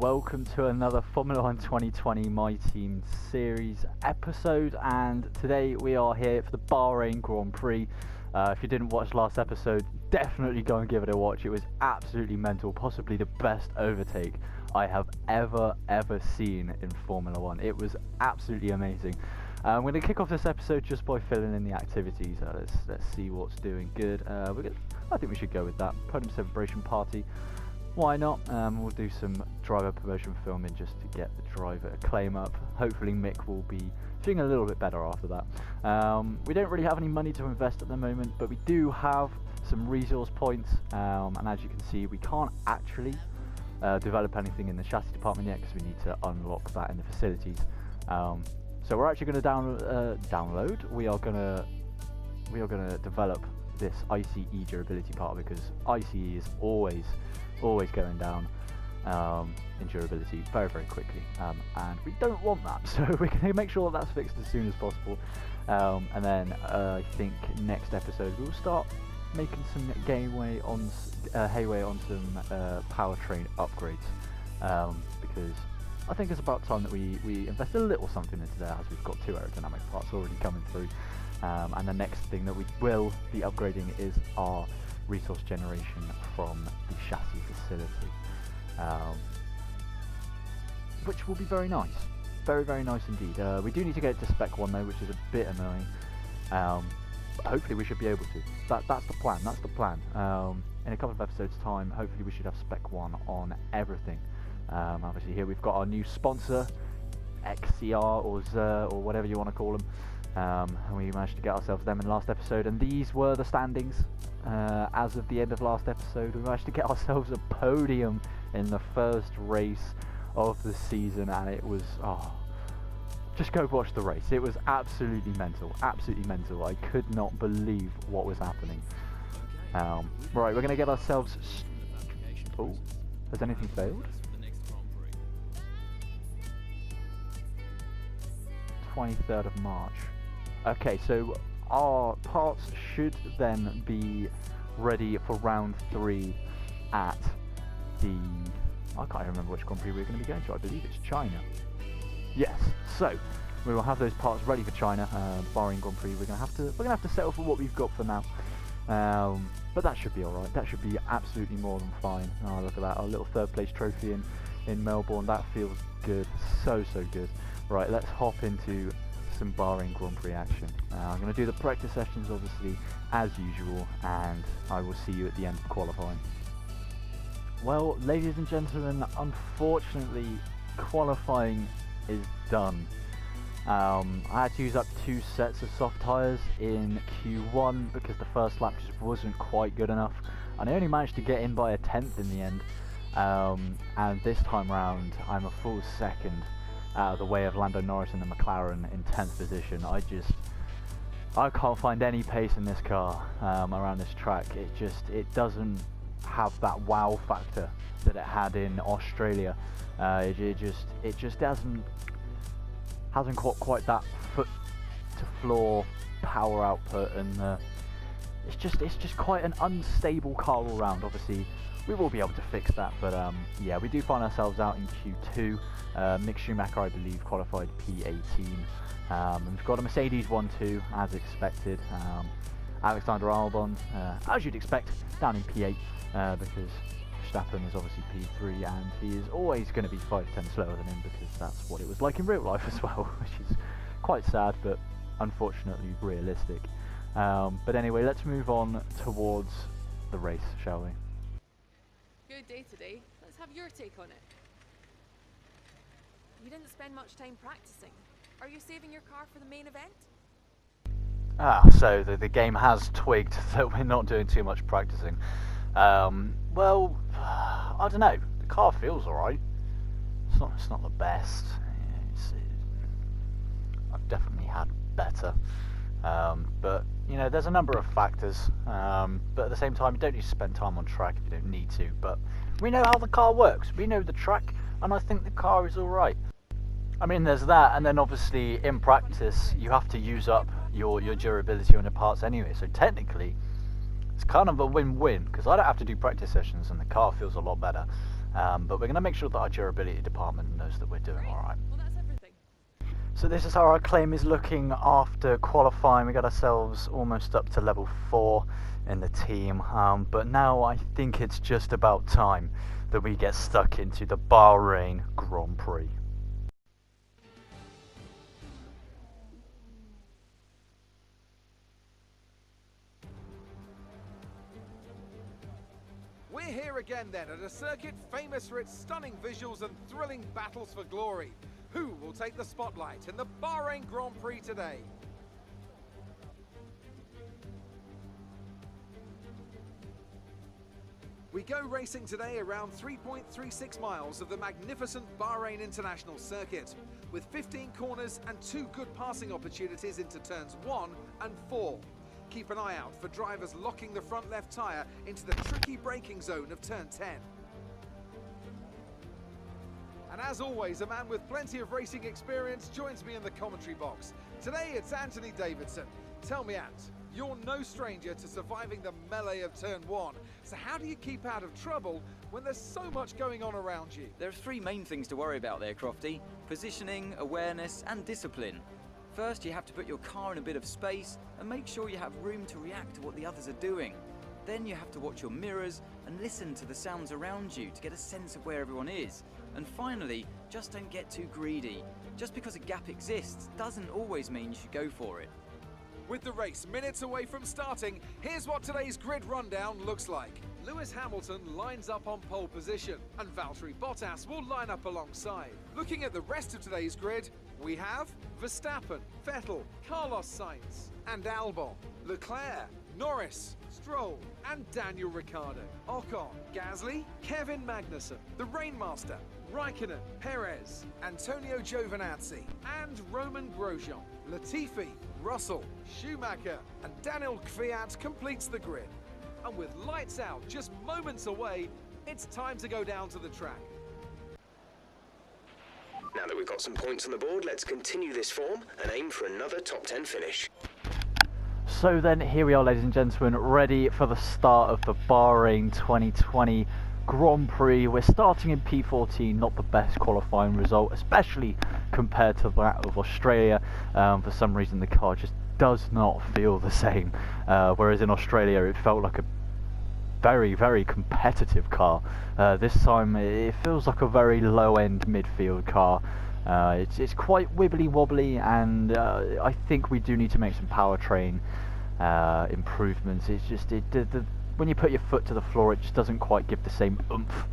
welcome to another Formula 1 2020 My Team Series episode, and today we are here for the Bahrain Grand Prix. If you didn't watch last episode, definitely go and give it a watch. It was absolutely mental, possibly the best overtake I have ever seen in Formula 1. It was absolutely amazing. I'm going to kick off this episode just by filling in the activities. Let's see what's doing good. I think we should go with that. Podium celebration party. Why not? We'll do some driver promotion filming just to get the driver acclaim up. Hopefully Mick will be feeling a little bit better after that. We don't really have any money to invest at the moment, but we do have some resource points, and as you can see, we can't actually develop anything in the chassis department yet because we need to unlock that in the facilities. So we're actually going to download. We are going to develop this ICE durability part, because ICE is always going down in durability very quickly, and we don't want that, so we're going to make sure that that's fixed as soon as possible. And then I think next episode we'll start making some headway on some powertrain upgrades, because I think it's about time that we invest a little something into there, as we've got 2 aerodynamic parts already coming through. And the next thing that we will be upgrading is our resource generation from the chassis facility, which will be very nice, very nice indeed. We do need to get it to spec 1 though, which is a bit annoying. But hopefully we should be able to. That's the plan. In a couple of episodes time, hopefully we should have spec 1 on everything. Obviously here we've got our new sponsor, XCR or Zer or whatever you want to call them. And we managed to get ourselves them in the last episode, and these were the standings as of the end of last episode. We managed to get ourselves a podium in the first race of the season, and it was, just go watch the race. It was absolutely mental. I could not believe what was happening. Right, we're going to get ourselves... Oh, has anything failed? 23rd of March. Okay, so our parts should then be ready for round 3 at the... I can't remember which Grand Prix we're going to be going to. I believe it's China. Yes, so we will have those parts ready for China, Bahrain Grand Prix. We're going to have to settle for what we've got for now. But that should be alright. That should be absolutely more than fine. Oh, look at that. Our little 3rd place trophy in Melbourne. That feels good. So good. Right, let's hop into some Bahrain Grand Prix action. I'm going to do the practice sessions, obviously, as usual, and I will see you at the end of qualifying. Well, ladies and gentlemen, unfortunately, qualifying is done. I had to use up 2 sets of soft tyres in Q1 because the first lap just wasn't quite good enough, and I only managed to get in by a 10th in the end. And this time round, I'm a full second out of the way of Lando Norris and the McLaren in 10th position. I can't find any pace in this car around this track. It doesn't have that wow factor that it had in Australia. It just hasn't got quite that foot to floor power output, and it's just quite an unstable car all round. Obviously we will be able to fix that, but yeah, we do find ourselves out in Q2. Mick Schumacher, I believe, qualified P18. And we've got a Mercedes 1-2, as expected. Alexander Albon, as you'd expect, down in P8, because Verstappen is obviously P3, and he is always going to be 5 tenths slower than him, because that's what it was like in real life as well, which is quite sad, but unfortunately realistic. But anyway, let's move on towards the race, shall we? Good day today. Let's have your take on it. You didn't spend much time practicing. Are you saving your car for the main event? So the game has twigged that we're not doing too much practicing. Well, I don't know. The car feels alright. It's not the best. I've definitely had better. But you know, there's a number of factors. But at the same time, you don't need to spend time on track if you don't need to. But we know how the car works. We know the track, and I think the car is alright. I mean, there's that, and then obviously in practice you have to use up your durability on your parts anyway. So technically, it's kind of a win-win, because I don't have to do practice sessions, and the car feels a lot better. But we're going to make sure that our durability department knows that we're doing Great. alright. Well, that's everything. So this is how our claim is looking after qualifying. We got ourselves almost up to level 4 in the team, but now I think it's just about time that we get stuck into the Bahrain Grand Prix. We're here again then at a circuit famous for its stunning visuals and thrilling battles for glory. Who will take the spotlight in the Bahrain Grand Prix today? We go racing today around 3.36 miles of the magnificent Bahrain International Circuit, with 15 corners and 2 good passing opportunities into turns 1 and 4. Keep an eye out for drivers locking the front left tyre into the tricky braking zone of turn 10. And as always, a man with plenty of racing experience joins me in the commentary box. Today it's Anthony Davidson. Tell me, Ant, you're no stranger to surviving the melee of turn 1. So how do you keep out of trouble when there's so much going on around you? There are 3 main things to worry about there, Crofty. Positioning, awareness and discipline. First, you have to put your car in a bit of space and make sure you have room to react to what the others are doing. Then you have to watch your mirrors and listen to the sounds around you to get a sense of where everyone is. And finally, just don't get too greedy. Just because a gap exists doesn't always mean you should go for it. With the race minutes away from starting, here's what today's grid rundown looks like. Lewis Hamilton lines up on pole position, and Valtteri Bottas will line up alongside. Looking at the rest of today's grid, we have Verstappen, Vettel, Carlos Sainz, and Albon, Leclerc, Norris, Stroll, and Daniel Ricciardo, Ocon, Gasly, Kevin Magnussen, the Rainmaster, Raikkonen, Perez, Antonio Giovinazzi, and Roman Grosjean. Latifi, Russell, Schumacher, and Daniel Kvyat completes the grid. And with lights out just moments away, it's time to go down to the track. Now that we've got some points on the board, let's continue this form and aim for another top 10 finish. So then here we are, ladies and gentlemen, ready for the start of the Bahrain 2020 Grand Prix. We're starting in P14, not the best qualifying result, especially compared to that of Australia. For some reason the car just does not feel the same, whereas in Australia it felt like a very, very competitive car. This time it feels like a very low-end midfield car. It's quite wibbly wobbly, and I think we do need to make some powertrain improvements. It's just when you put your foot to the floor, it just doesn't quite give the same oomph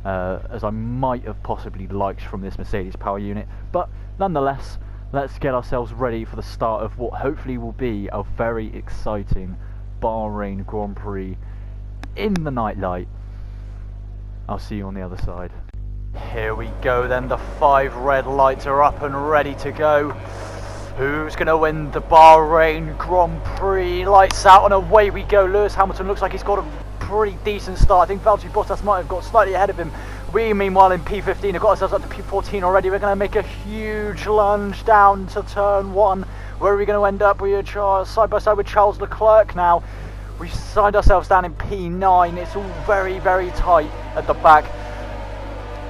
as I might have possibly liked from this Mercedes power unit. But nonetheless, let's get ourselves ready for the start of what hopefully will be a very exciting Bahrain Grand Prix in the nightlight. I'll see you on the other side. Here we go then, the 5 red lights are up and ready to go. Who's going to win the Bahrain Grand Prix? Lights out and away we go. Lewis Hamilton looks like he's got a pretty decent start. I think Valtteri Bottas might have got slightly ahead of him. We, meanwhile, in P15 have got ourselves up to P14 already. We're going to make a huge lunge down to turn 1. Where are we going to end up? We are side by side with Charles Leclerc now. We signed ourselves down in P9. It's all very, very tight at the back.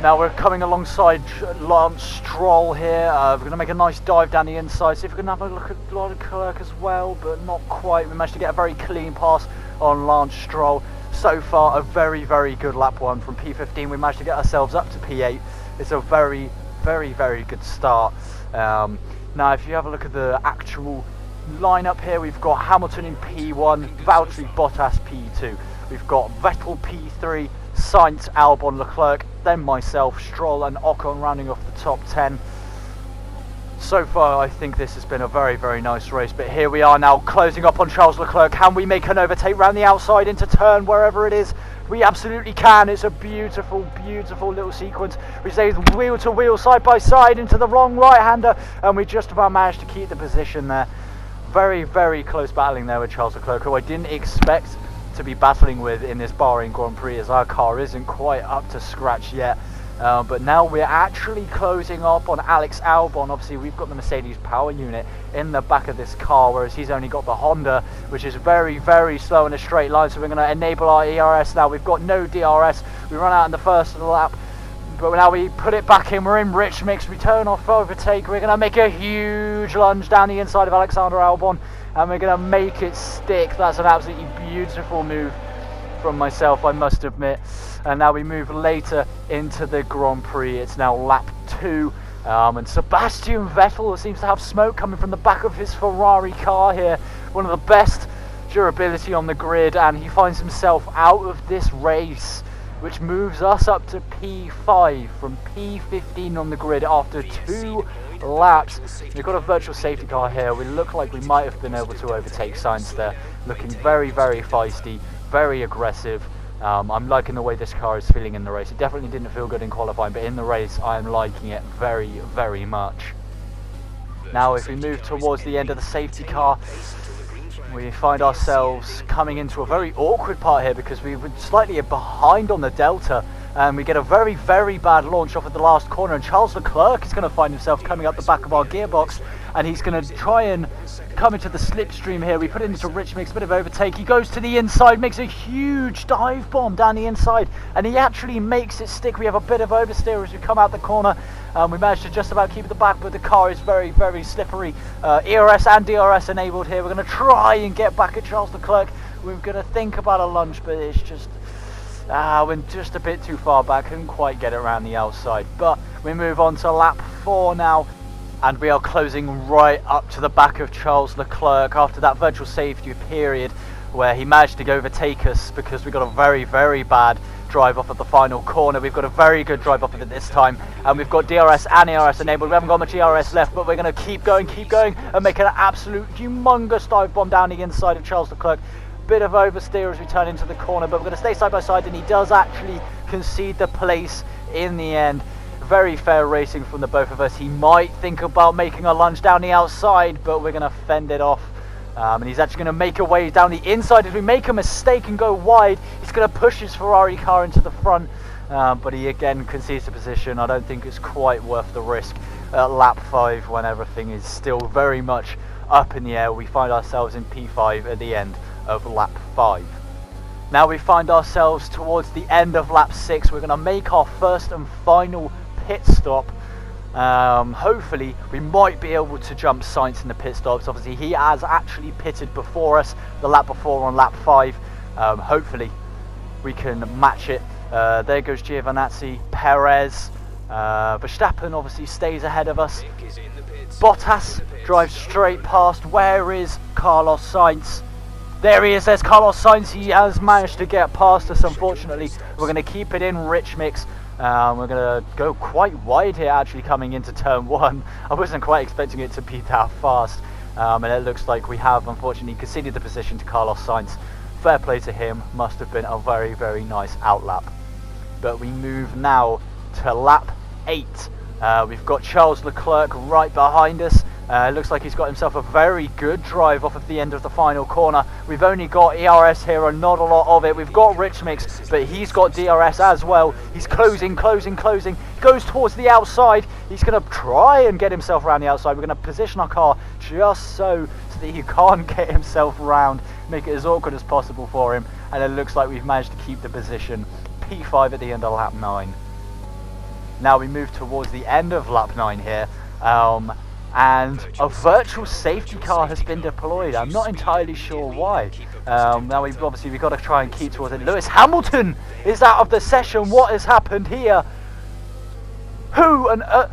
Now we're coming alongside Lance Stroll here. We're going to make a nice dive down the inside, see if we can have a look at Leclerc as well, but not quite. We managed to get a very clean pass on Lance Stroll. So far, a very, very good lap 1 from P15. We managed to get ourselves up to P8. It's a very, very, very good start. Now, if you have a look at the actual lineup here, we've got Hamilton in P1, Valtteri Bottas P2. We've got Vettel P3, Sainz, Albon, Leclerc, then myself, Stroll and Ocon rounding off the top 10. So far I think this has been a very, very nice race, but here we are now closing up on Charles Leclerc. Can we make an overtake round the outside into turn wherever it is? We absolutely can. It's a beautiful, beautiful little sequence. We stay wheel to wheel, side by side into the wrong right-hander, and we just about managed to keep the position there. Very, very close battling there with Charles Leclerc, who I didn't expect to be battling with in this Bahrain Grand Prix, as our car isn't quite up to scratch yet. But now we're actually closing up on Alex Albon. Obviously, we've got the Mercedes power unit in the back of this car, whereas he's only got the Honda, which is very, very slow in a straight line. So we're going to enable our ERS now. We've got no DRS. We run out in the first lap, but now we put it back in. We're in rich mix. We turn off overtake. We're going to make a huge lunge down the inside of Alexander Albon, and we're going to make it stick. That's an absolutely beautiful move from myself, I must admit. And now we move later into the Grand Prix. It's now lap 2, and Sebastian Vettel seems to have smoke coming from the back of his Ferrari car here. One of the best durability on the grid, and he finds himself out of this race, which moves us up to P5 from P15 on the grid after 2 laps. We've got a virtual safety car here. We look like we might have been able to overtake Sainz there. Looking very, very feisty, very aggressive. I'm liking the way this car is feeling in the race. It definitely didn't feel good in qualifying, but in the race I'm liking it very, very much. Now if we move towards the end of the safety car, we find ourselves coming into a very awkward part here because we were slightly behind on the Delta, and we get a very, very bad launch off at the last corner, and Charles Leclerc is going to find himself coming up the back of our gearbox, and he's going to try and come into the slipstream here. We put it into rich mix, a bit of overtake. He goes to the inside, makes a huge dive bomb down the inside, and he actually makes it stick. We have a bit of oversteer as we come out the corner. We managed to just about keep it the back, but the car is very, very slippery. ERS and DRS enabled here. We're going to try and get back at Charles Leclerc. We're going to think about a lunge, but it's just went just a bit too far back. Couldn't quite get it around the outside. But we move on to lap 4 now, and we are closing right up to the back of Charles Leclerc after that virtual safety period where he managed to overtake us because we got a very, very bad drive off at the final corner. We've got a very good drive off of it this time, and we've got DRS and ERS enabled. We haven't got much ERS left, but we're going to keep going and make an absolute humongous dive bomb down the inside of Charles Leclerc. Bit of oversteer as we turn into the corner, but we're going to stay side by side, and he does actually concede the place in the end. Very fair racing from the both of us. He might think about making a lunge down the outside, but we're going to fend it off. And he's actually going to make a way down the inside. If we make a mistake and go wide, he's going to push his Ferrari car into the front. But he again concedes the position. I don't think it's quite worth the risk at lap 5 when everything is still very much up in the air. We find ourselves in P5 at the end of lap 5. Now we find ourselves towards the end of lap 6. We're going to make our first and final pit stop. Hopefully we might be able to jump Sainz in the pit stops. Obviously he has actually pitted before us the lap before on lap 5. Hopefully we can match it. There goes Giovinazzi, Perez, Verstappen obviously stays ahead of us. Bottas drives straight past. Where is Carlos Sainz? There he is, there's Carlos Sainz. He has managed to get past us, unfortunately. We're going to keep it in rich mix. We're going to go quite wide here actually coming into turn 1. I wasn't quite expecting it to be that fast. And it looks like we have unfortunately conceded the position to Carlos Sainz. Fair play to him, must have been a very, very nice outlap. But we move now to lap 8. We've got Charles Leclerc right behind us. It looks like he's got himself a very good drive off of the end of the final corner. We've only got ERS here and not a lot of it. We've got rich mix, but he's got DRS as well. He's closing. Goes towards the outside. He's going to try and get himself around the outside. We're going to position our car just so that he can't get himself round. Make it as awkward as possible for him. And it looks like we've managed to keep the position. P5 at the end of lap 9. Now we move towards the end of lap 9 here. And a virtual safety car has been deployed. I'm not entirely sure why. Now we've got to try and keep towards it. Lewis Hamilton is out of the session. What has happened here? Who and the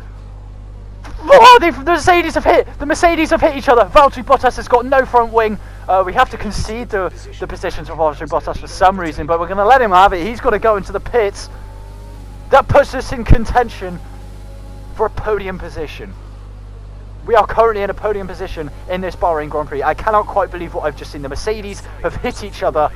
Mercedes have hit. The Mercedes have hit each other. Valtteri Bottas has got no front wing. We have to concede the position to Valtteri Bottas for some reason, but we're going to let him have it. He's got to go into the pits. That puts us in contention for a podium position. We are currently in a podium position in this Bahrain Grand Prix. I cannot quite believe what I've just seen. The Mercedes have hit each other.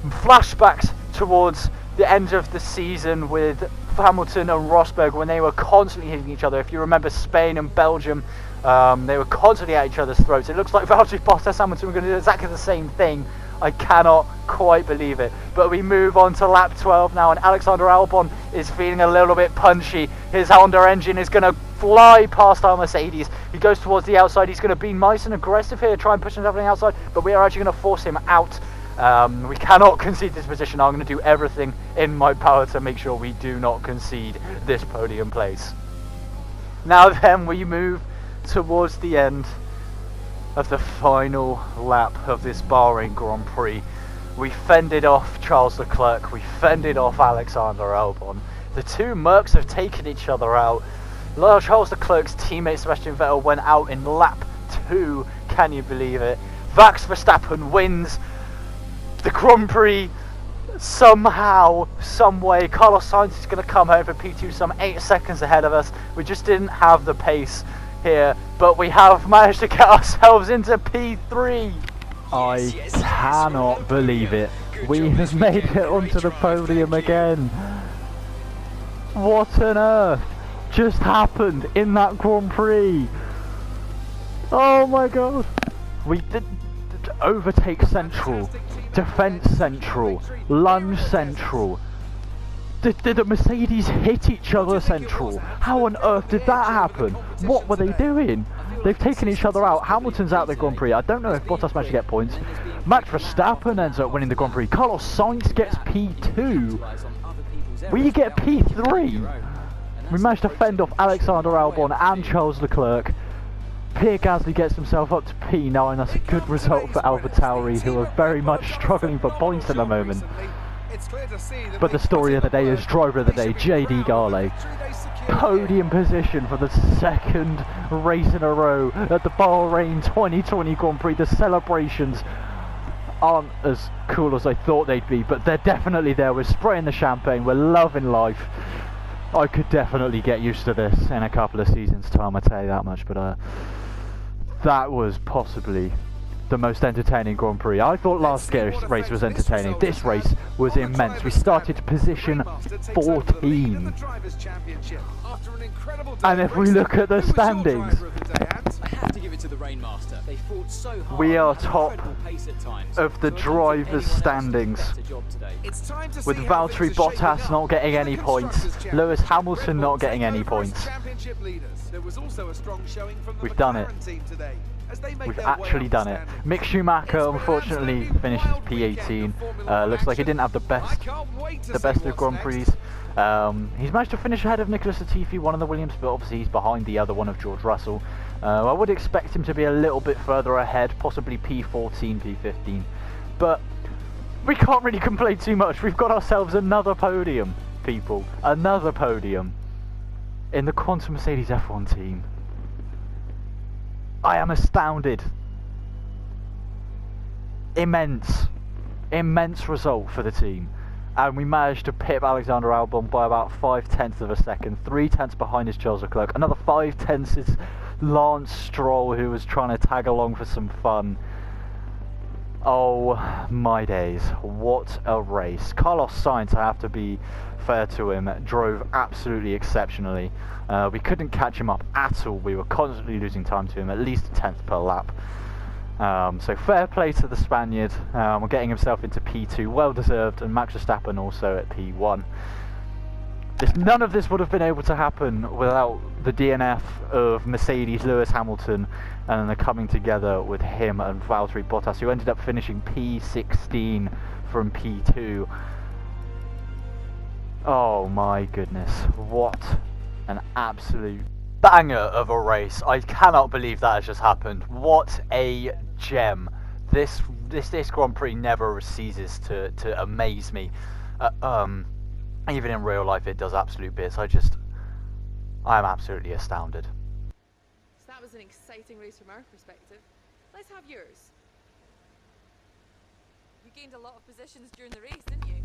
Flashbacks towards the end of the season with Hamilton and Rosberg when they were constantly hitting each other. If you remember Spain and Belgium, they were constantly at each other's throats. It looks like Valtteri Bottas and Hamilton are going to do exactly the same thing I cannot quite believe it. But we move on to lap 12 now, and Alexander Albon is feeling a little bit punchy. His Honda engine is going to fly past our Mercedes. He goes towards the outside. He's going to be nice and aggressive here, try and push him everything outside, but we are actually going to force him out. We cannot concede this position. I'm going to do everything in my power to make sure we do not concede this podium place. Now then, we move towards the end of the final lap of this Bahrain Grand Prix. We fended off Charles Leclerc, we fended off Alexander Albon. The two Mercs have taken each other out. Charles Leclerc's teammate Sebastian Vettel went out in lap 2, can you believe it? Max Verstappen wins the Grand Prix somehow, some way. Carlos Sainz is going to come home for P2 some 8 seconds ahead of us. We just didn't have the pace here, but we have managed to get ourselves into P3. I cannot believe it. We have made it onto the podium again. What on earth just happened in that Grand Prix? Oh my god. We did overtake central, defense central, lunge central. Did the Mercedes hit each other central? How on earth did that happen? What were they doing? They've taken each other out. Hamilton's out of the Grand Prix. I don't know if Bottas managed to get points. Max Verstappen ends up winning the Grand Prix. Carlos Sainz gets P2. We get P3. We managed to fend off Alexander Albon and Charles Leclerc. Pierre Gasly gets himself up to P9. That's a good result for AlphaTauri, who are very much struggling for points at the moment. But the story of the day is driver of the day, JD Garley. Podium position for the second race in a row at the Bahrain 2020 Grand Prix. The celebrations aren't as cool as I thought they'd be, but they're definitely there. We're spraying the champagne, we're loving life. I could definitely get used to this in a couple of seasons' time, I tell you that much, but that was possibly the most entertaining Grand Prix. I thought last year's race was entertaining. This race was immense. We started position 14. And if we look at the standings, we are top of the drivers' standings, with Valtteri Bottas not getting any points, Lewis Hamilton not getting any points. We've done it. We've actually done it. Mick Schumacher unfortunately finishes P18. Looks like he didn't have the best of Grand Prix. He's managed to finish ahead of Nicholas Latifi, one of the Williams, but obviously he's behind the other one of George Russell. I would expect him to be a little bit further ahead, possibly P14, P15. But we can't really complain too much. We've got ourselves another podium, people. Another podium in the Quantum Mercedes F1 team. I am astounded. Immense result for the team. And we managed to pip Alexander Albon by about 5/10 of a second. 3/10 behind is Charles Leclerc. Another 5/10 is Lance Stroll, who was trying to tag along for some fun. Oh my days, what a race. Carlos Sainz, I have to be fair to him, drove absolutely exceptionally. We couldn't catch him up at all. We were constantly losing time to him, at least a 10th per lap. So fair play to the Spaniard. We're getting himself into P2, well deserved, and Max Verstappen also at P1. None of this would have been able to happen without the DNF of Mercedes, Lewis Hamilton, and the coming together with him and Valtteri Bottas, who ended up finishing P16 from P2. Oh my goodness, what an absolute banger of a race. I cannot believe that has just happened. What a gem. This Grand Prix never ceases to amaze me. Even in real life it does absolute bits. I am absolutely astounded. So that was an exciting race from our perspective. Let's have yours. You gained a lot of positions during the race, didn't you?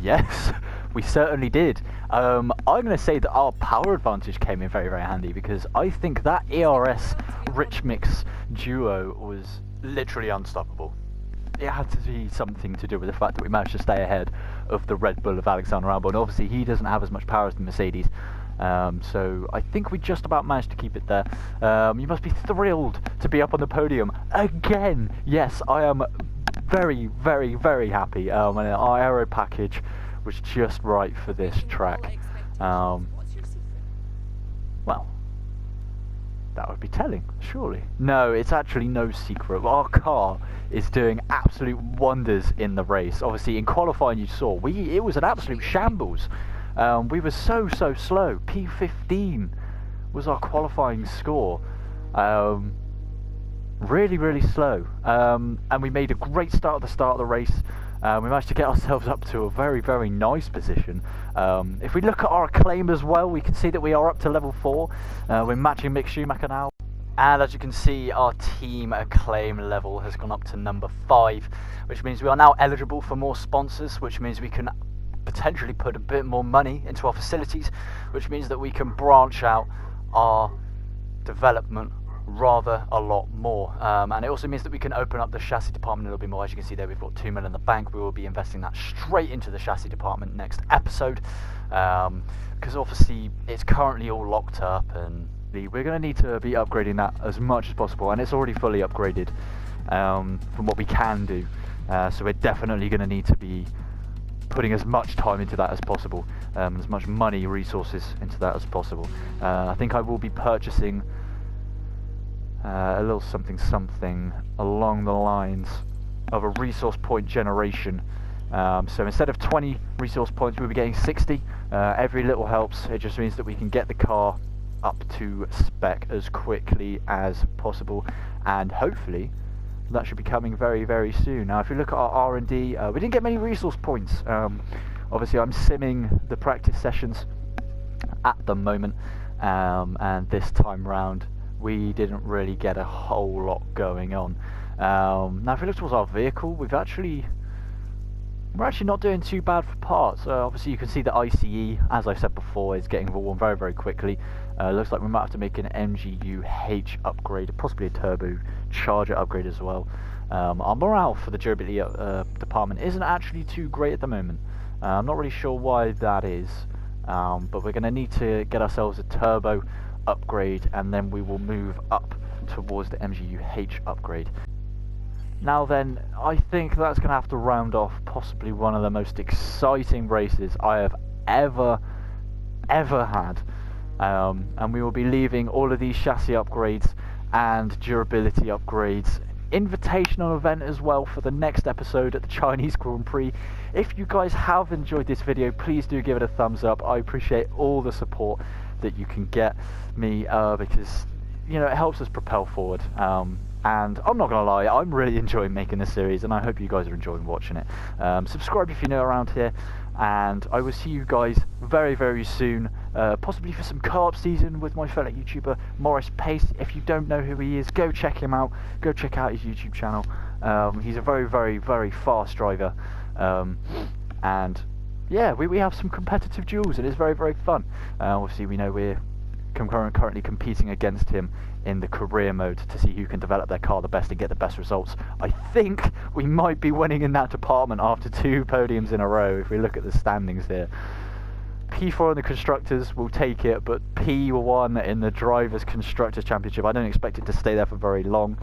Yes, we certainly did. I'm going to say that our power advantage came in very, very handy, because I think that ERS Rich Mix duo was literally unstoppable. It had to be something to do with the fact that we managed to stay ahead of the Red Bull of Alexander Albon. Obviously, he doesn't have as much power as the Mercedes, So I think we just about managed to keep it there. You must be thrilled to be up on the podium again. Yes, I am very, very, very happy. And our aero package was just right for this track. What's your secret? Well, that would be telling, surely. No, it's actually no secret. Our car is doing absolute wonders in the race. Obviously, in qualifying, you saw it was an absolute shambles. We were so slow. P15 was our qualifying score. Really slow. And we made a great start at the start of the race. We managed to get ourselves up to a very, very nice position. If we look at our acclaim as well, we can see that we are up to level 4. We're matching Mick Schumacher now. And as you can see, our team acclaim level has gone up to number 5, which means we are now eligible for more sponsors, which means we can potentially put a bit more money into our facilities, which means that we can branch out our development rather a lot more, and it also means that we can open up the chassis department a little bit more. As you can see there, we've got 2 million in the bank. We will be investing that straight into the chassis department next episode, because obviously it's currently all locked up, and we're going to need to be upgrading that as much as possible, and it's already fully upgraded from what we can do, so we're definitely going to need to be putting as much time into that as possible, as much money, resources into that as possible. I think I will be purchasing a little something along the lines of a resource point generation. So instead of 20 resource points, we'll be getting 60. Every little helps. It just means that we can get the car up to spec as quickly as possible, and hopefully that should be coming very, very soon. Now, if you look at our R&D, we didn't get many resource points. Obviously, I'm simming the practice sessions at the moment, and this time round we didn't really get a whole lot going on. Now if we look towards our vehicle, we're actually not doing too bad for parts. Obviously you can see the ICE, as I said before, is getting worn very, very quickly. Looks like we might have to make an MGU-H upgrade, possibly a turbo charger upgrade as well. Our morale for the durability department isn't actually too great at the moment. I'm not really sure why that is, but we're going to need to get ourselves a turbo upgrade, and then we will move up towards the MGU-H upgrade. Now then, I think that's going to have to round off possibly one of the most exciting races I have ever had, and we will be leaving all of these chassis upgrades and durability upgrades, invitational event as well for the next episode at the Chinese Grand Prix. If you guys have enjoyed this video, please do give it a thumbs up. I appreciate all the support that you can get me, because it helps us propel forward, and I'm not gonna lie, I'm really enjoying making this series, and I hope you guys are enjoying watching it. Subscribe if you're new around here, and I will see you guys very, very soon, possibly for some co-op season with my fellow YouTuber Morris Pace. If you don't know who he is, go check him out, go check out his YouTube channel. He's a very, very, very fast driver, and yeah, we have some competitive duels, and it's very, very fun. Obviously, we know we're currently competing against him in the career mode to see who can develop their car the best and get the best results. I think we might be winning in that department after 2 podiums in a row, if we look at the standings here. P4 in the Constructors will take it, but P1 in the Drivers' Constructors Championship, I don't expect it to stay there for very long.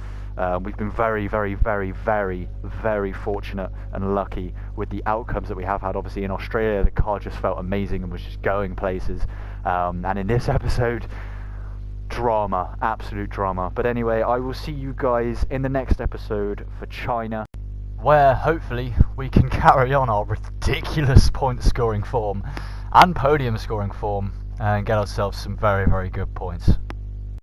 We've been very, very, very, very, very fortunate and lucky with the outcomes that we have had. Obviously in Australia, the car just felt amazing and was just going places. And in this episode, drama, absolute drama. But anyway, I will see you guys in the next episode for China, where hopefully we can carry on our ridiculous point scoring form and podium scoring form and get ourselves some very, very good points.